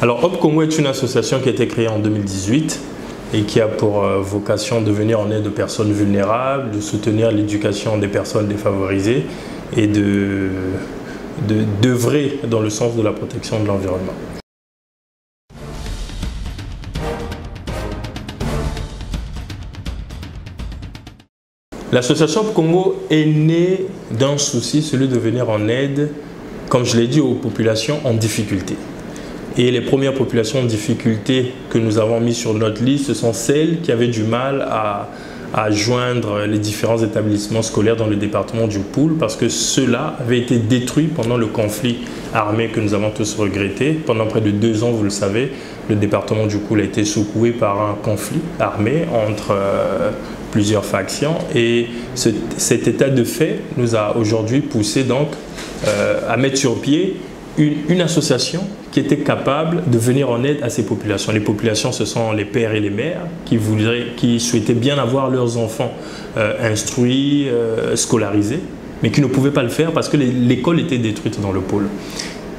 Alors Hop Congo est une association qui a été créée en 2018 et qui a pour vocation de venir en aide aux personnes vulnérables, de soutenir l'éducation des personnes défavorisées et d'œuvrer dans le sens de la protection de l'environnement. L'association Hop Congo est née d'un souci, celui de venir en aide, comme je l'ai dit, aux populations en difficulté. Et les premières populations en difficulté que nous avons mises sur notre liste, ce sont celles qui avaient du mal à joindre les différents établissements scolaires dans le département du Poul, parce que ceux-là avaient été détruits pendant le conflit armé que nous avons tous regretté. Pendant près de 2 ans, vous le savez, le département du Poul a été secoué par un conflit armé entre plusieurs factions, et cet état de fait nous a aujourd'hui poussé donc à mettre sur pied une association qui était capable de venir en aide à ces populations. Les populations, ce sont les pères et les mères qui souhaitaient bien avoir leurs enfants instruits, scolarisés, mais qui ne pouvaient pas le faire parce que l'école était détruite dans le pôle.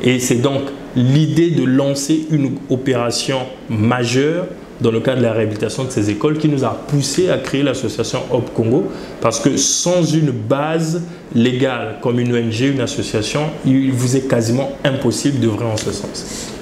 Et c'est donc l'idée de lancer une opération majeure dans le cadre de la réhabilitation de ces écoles qui nous a poussé à créer l'association Hop Congo, parce que sans une base légale comme une ONG, une association, il vous est quasiment impossible d'œuvrer en ce sens.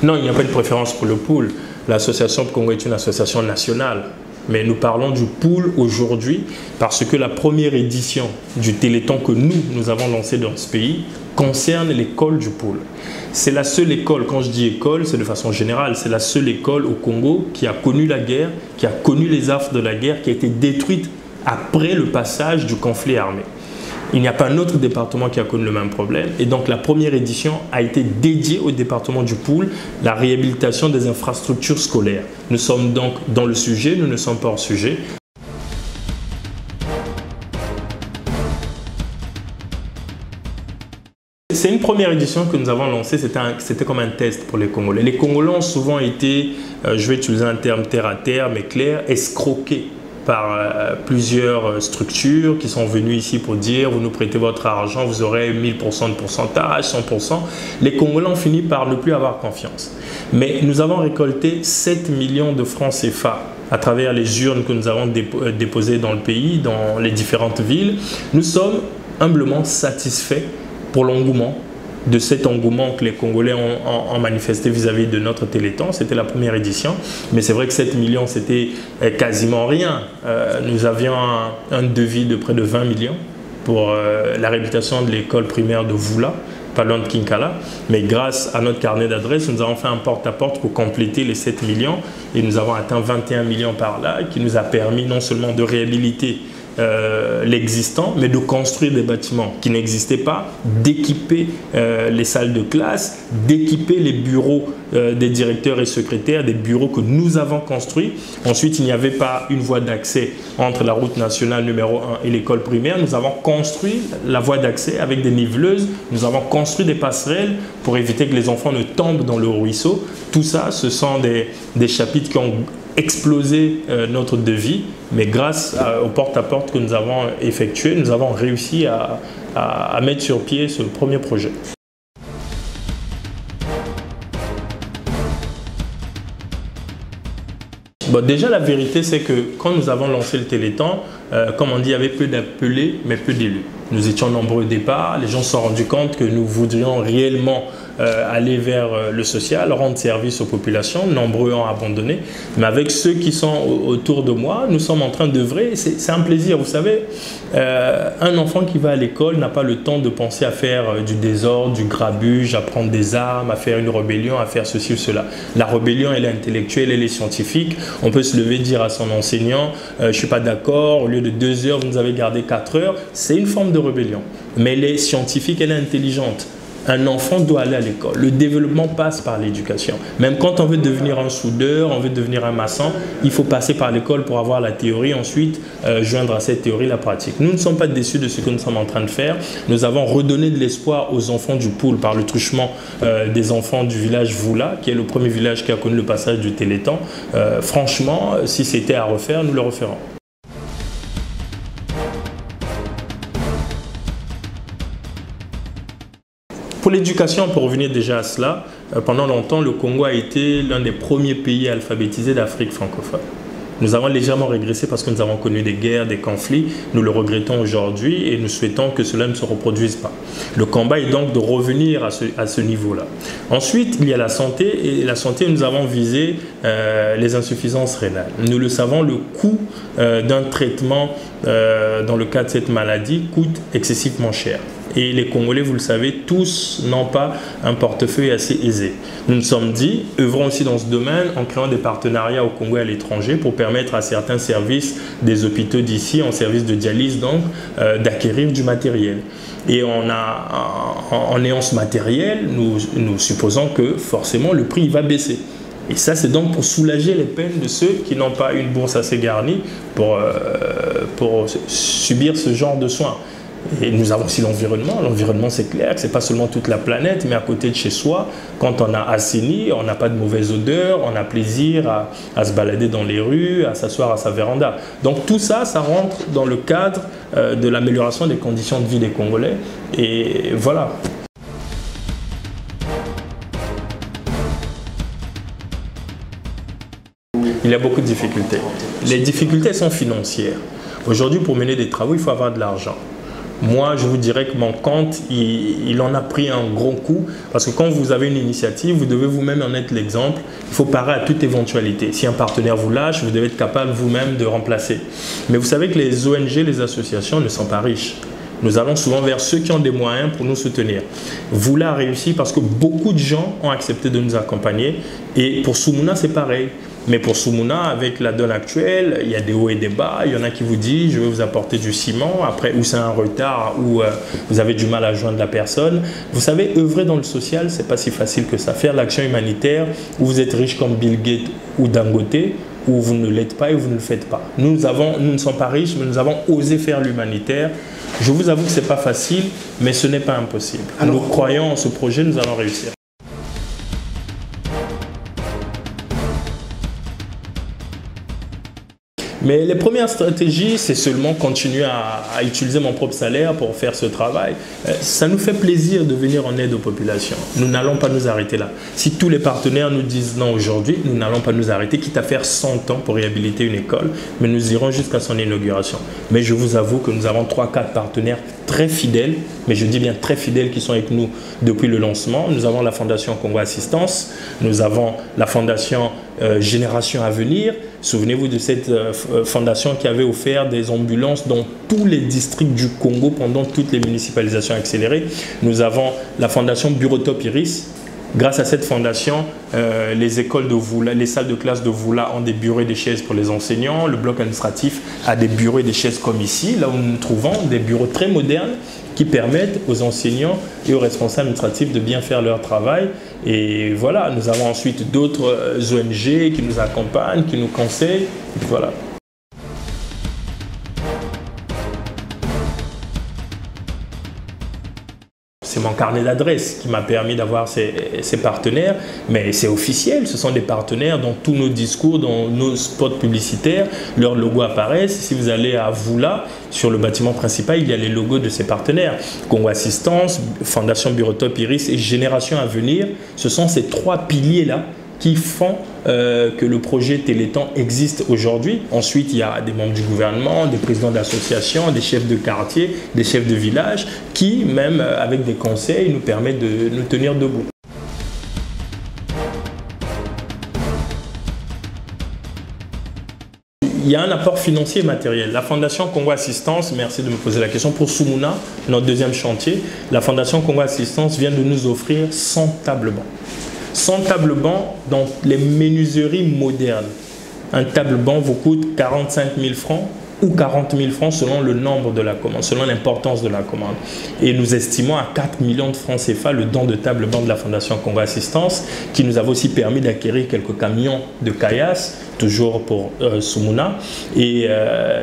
Non, il n'y a pas de préférence pour le Poul. L'association Hop Congo est une association nationale. Mais nous parlons du Poul aujourd'hui parce que la première édition du Téléthon que nous avons lancé dans ce pays concerne l'école du Poul. C'est la seule école, quand je dis école, c'est de façon générale, c'est la seule école au Congo qui a connu la guerre, qui a connu les affres de la guerre, qui a été détruite après le passage du conflit armé. Il n'y a pas un autre département qui a connu le même problème. Et donc la première édition a été dédiée au département du Poul, la réhabilitation des infrastructures scolaires. Nous sommes donc dans le sujet, nous ne sommes pas hors sujet. C'est une première édition que nous avons lancée, c'était comme un test pour les Congolais. Les Congolais ont souvent été, je vais utiliser un terme terre à terre, mais clair, escroqués par plusieurs structures qui sont venues ici pour dire vous nous prêtez votre argent, vous aurez 1000% de pourcentage, 100%. Les Congolais ont fini par ne plus avoir confiance. Mais nous avons récolté 7 millions de francs CFA à travers les urnes que nous avons déposées dans le pays, dans les différentes villes. Nous sommes humblement satisfaits pour l'engouement, de cet engouement que les Congolais ont manifesté vis-à-vis de notre Téléthon. C'était la première édition, mais c'est vrai que 7 millions, c'était quasiment rien. Nous avions un devis de près de 20 millions pour la réhabilitation de l'école primaire de Voula, pas loin de Kinkala. Mais grâce à notre carnet d'adresses, nous avons fait un porte-à-porte pour compléter les 7 millions et nous avons atteint 21 millions par là, qui nous a permis non seulement de réhabiliter l'existant, mais de construire des bâtiments qui n'existaient pas, d'équiper les salles de classe, d'équiper les bureaux des directeurs et secrétaires, des bureaux que nous avons construits. Ensuite, il n'y avait pas une voie d'accès entre la route nationale numéro 1 et l'école primaire. Nous avons construit la voie d'accès avec des niveleuses, nous avons construit des passerelles pour éviter que les enfants ne tombent dans le ruisseau. Tout ça, ce sont des chapitres qui ont explosé notre devis, mais grâce au porte-à-porte que nous avons effectué, nous avons réussi à mettre sur pied ce premier projet. Bon, déjà, la vérité, c'est que quand nous avons lancé le Téléthon, comme on dit, il y avait peu d'appelés, mais peu d'élus. Nous étions nombreux au départ, les gens se sont rendus compte que nous voudrions réellement aller vers le social, rendre service aux populations. Nombreux ont abandonné, mais avec ceux qui sont autour de moi, nous sommes en train d'œuvrer. C'est un plaisir, vous savez. Un enfant qui va à l'école n'a pas le temps de penser à faire du désordre, du grabuge, à prendre des armes, à faire une rébellion, à faire ceci ou cela. La rébellion, elle est intellectuelle, elle est scientifique. On peut se lever et dire à son enseignant je ne suis pas d'accord, au lieu de 2 heures, vous nous avez gardé 4 heures. C'est une forme de rébellion, mais elle est scientifique, elle est intelligente. Un enfant doit aller à l'école. Le développement passe par l'éducation. Même quand on veut devenir un soudeur, on veut devenir un maçon, il faut passer par l'école pour avoir la théorie, ensuite joindre à cette théorie la pratique. Nous ne sommes pas déçus de ce que nous sommes en train de faire. Nous avons redonné de l'espoir aux enfants du Poul par le truchement des enfants du village Voula, qui est le premier village qui a connu le passage du Téléthon. Franchement, si c'était à refaire, nous le referons. Pour l'éducation, pour revenir déjà à cela, pendant longtemps, le Congo a été l'un des premiers pays alphabétisés d'Afrique francophone. Nous avons légèrement régressé parce que nous avons connu des guerres, des conflits. Nous le regrettons aujourd'hui et nous souhaitons que cela ne se reproduise pas. Le combat est donc de revenir à ce niveau-là. Ensuite, il y a la santé. Et la santé, nous avons visé les insuffisances rénales. Nous le savons, le coût d'un traitement dans le cas de cette maladie coûte excessivement cher. Et les Congolais, vous le savez, tous n'ont pas un portefeuille assez aisé. Nous nous sommes dit, œuvrons aussi dans ce domaine en créant des partenariats au Congo et à l'étranger pour permettre à certains services des hôpitaux d'ici, en service de dialyse donc, d'acquérir du matériel. Et en ayant ce matériel, nous supposons que forcément le prix va baisser. Et ça, c'est donc pour soulager les peines de ceux qui n'ont pas une bourse assez garnie pour subir ce genre de soins. Et nous avons aussi l'environnement. L'environnement, c'est clair que ce n'est pas seulement toute la planète, mais à côté de chez soi, quand on a assaini, on n'a pas de mauvaise odeur, on a plaisir à se balader dans les rues, à s'asseoir à sa véranda. Donc tout ça, ça rentre dans le cadre de l'amélioration des conditions de vie des Congolais. Et voilà. Il y a beaucoup de difficultés. Les difficultés sont financières. Aujourd'hui, pour mener des travaux, il faut avoir de l'argent. Moi, je vous dirais que mon compte, il en a pris un gros coup parce que quand vous avez une initiative, vous devez vous-même en être l'exemple. Il faut parer à toute éventualité. Si un partenaire vous lâche, vous devez être capable vous-même de remplacer. Mais vous savez que les ONG, les associations ne sont pas riches. Nous allons souvent vers ceux qui ont des moyens pour nous soutenir. Voula a réussi parce que beaucoup de gens ont accepté de nous accompagner. Et pour Soumouna, c'est pareil. Mais pour Soumouna, avec la donne actuelle, il y a des hauts et des bas. Il y en a qui vous disent, je vais vous apporter du ciment. Après, ou c'est un retard, ou vous avez du mal à joindre la personne. Vous savez, œuvrer dans le social, c'est pas si facile que ça. Faire l'action humanitaire, où vous êtes riche comme Bill Gates ou Dangote, ou vous ne l'êtes pas et vous ne le faites pas. Nous ne sommes pas riches, mais nous avons osé faire l'humanitaire. Je vous avoue que ce n'est pas facile, mais ce n'est pas impossible. Alors, nous croyons en ce projet, nous allons réussir. Mais les premières stratégies, c'est seulement continuer à utiliser mon propre salaire pour faire ce travail. Ça nous fait plaisir de venir en aide aux populations. Nous n'allons pas nous arrêter là. Si tous les partenaires nous disent non aujourd'hui, nous n'allons pas nous arrêter, quitte à faire 100 ans pour réhabiliter une école, mais nous irons jusqu'à son inauguration. Mais je vous avoue que nous avons 3-4 partenaires très fidèles, mais je dis bien très fidèles, qui sont avec nous depuis le lancement. Nous avons la Fondation Congo Assistance, nous avons la Fondation Génération à venir. Souvenez-vous de cette fondation qui avait offert des ambulances dans tous les districts du Congo pendant toutes les municipalisations accélérées. Nous avons la Fondation Burotop Iris. Grâce à cette fondation, les écoles de Voula, les salles de classe de Voula ont des bureaux et des chaises pour les enseignants. Le bloc administratif a des bureaux et des chaises comme ici, là où nous nous trouvons, des bureaux très modernes qui permettent aux enseignants et aux responsables administratifs de bien faire leur travail. Et voilà, nous avons ensuite d'autres ONG qui nous accompagnent, qui nous conseillent. Voilà. C'est mon carnet d'adresses qui m'a permis d'avoir ces partenaires, mais c'est officiel, ce sont des partenaires dans tous nos discours, dans nos spots publicitaires, leurs logos apparaissent. Si vous allez à Voula, sur le bâtiment principal, il y a les logos de ces partenaires. Congo Assistance, Fondation Burotop Iris et Génération à venir, ce sont ces 3 piliers-là qui font que le projet Téléthon existe aujourd'hui. Ensuite, il y a des membres du gouvernement, des présidents d'associations, des chefs de quartier, des chefs de village qui, même avec des conseils, nous permettent de nous tenir debout. Il y a un apport financier et matériel. La Fondation Congo Assistance, merci de me poser la question, pour Soumouna, notre deuxième chantier, la Fondation Congo Assistance vient de nous offrir 100 tables-bancs. 100 tables-bancs dans les menuiseries modernes. Un table-banc vous coûte 45 000 francs ou 40 000 francs selon le nombre de la commande, selon l'importance de la commande. Et nous estimons à 4 millions de francs CFA le don de table-banc de la Fondation Congo Assistance, qui nous avait aussi permis d'acquérir quelques camions de caillasse toujours pour Soumouna. Et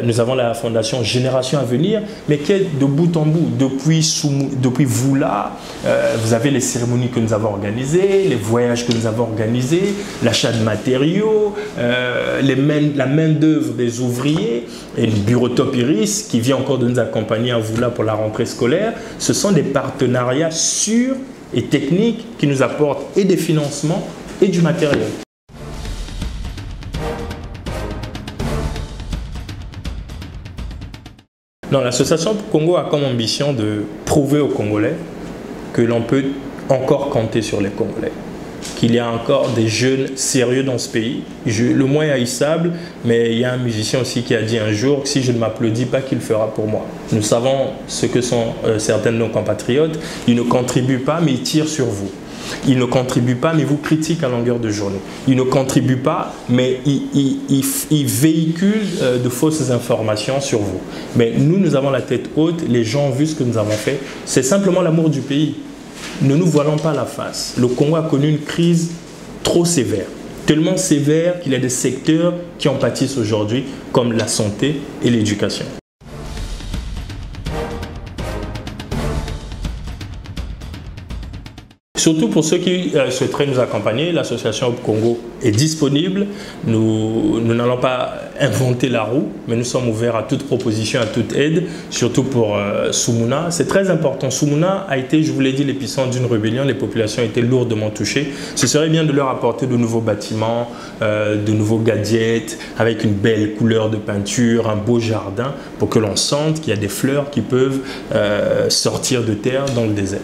nous avons la fondation Génération à venir, mais qui est de bout en bout. Depuis Voula, vous avez les cérémonies que nous avons organisées, les voyages que nous avons organisés, l'achat de matériaux, la main-d'œuvre des ouvriers et le bureau Top Iris qui vient encore de nous accompagner à Voula pour la rentrée scolaire. Ce sont des partenariats sûrs et techniques qui nous apportent et des financements et du matériel. L'association Congo a comme ambition de prouver aux Congolais que l'on peut encore compter sur les Congolais, qu'il y a encore des jeunes sérieux dans ce pays. Le mot est haïssable, mais il y a un musicien aussi qui a dit un jour que si je ne m'applaudis pas, qu'il le fera pour moi. Nous savons ce que sont certains de nos compatriotes. Ils ne contribuent pas, mais ils tirent sur vous. Ils ne contribuent pas, mais vous critiquent à longueur de journée. Ils ne contribuent pas, mais ils véhiculent de fausses informations sur vous. Mais nous avons la tête haute. Les gens ont vu ce que nous avons fait. C'est simplement l'amour du pays. Ne nous voilons pas la face. Le Congo a connu une crise trop sévère. Tellement sévère qu'il y a des secteurs qui en pâtissent aujourd'hui, comme la santé et l'éducation. Surtout pour ceux qui souhaiteraient nous accompagner, l'association Hope Congo est disponible. Nous n'allons pas inventer la roue, mais nous sommes ouverts à toute proposition, à toute aide, surtout pour Soumouna. C'est très important. Soumouna a été, je vous l'ai dit, l'épicentre d'une rébellion. Les populations étaient lourdement touchées. Ce serait bien de leur apporter de nouveaux bâtiments, de nouveaux gadgets, avec une belle couleur de peinture, un beau jardin, pour que l'on sente qu'il y a des fleurs qui peuvent sortir de terre dans le désert.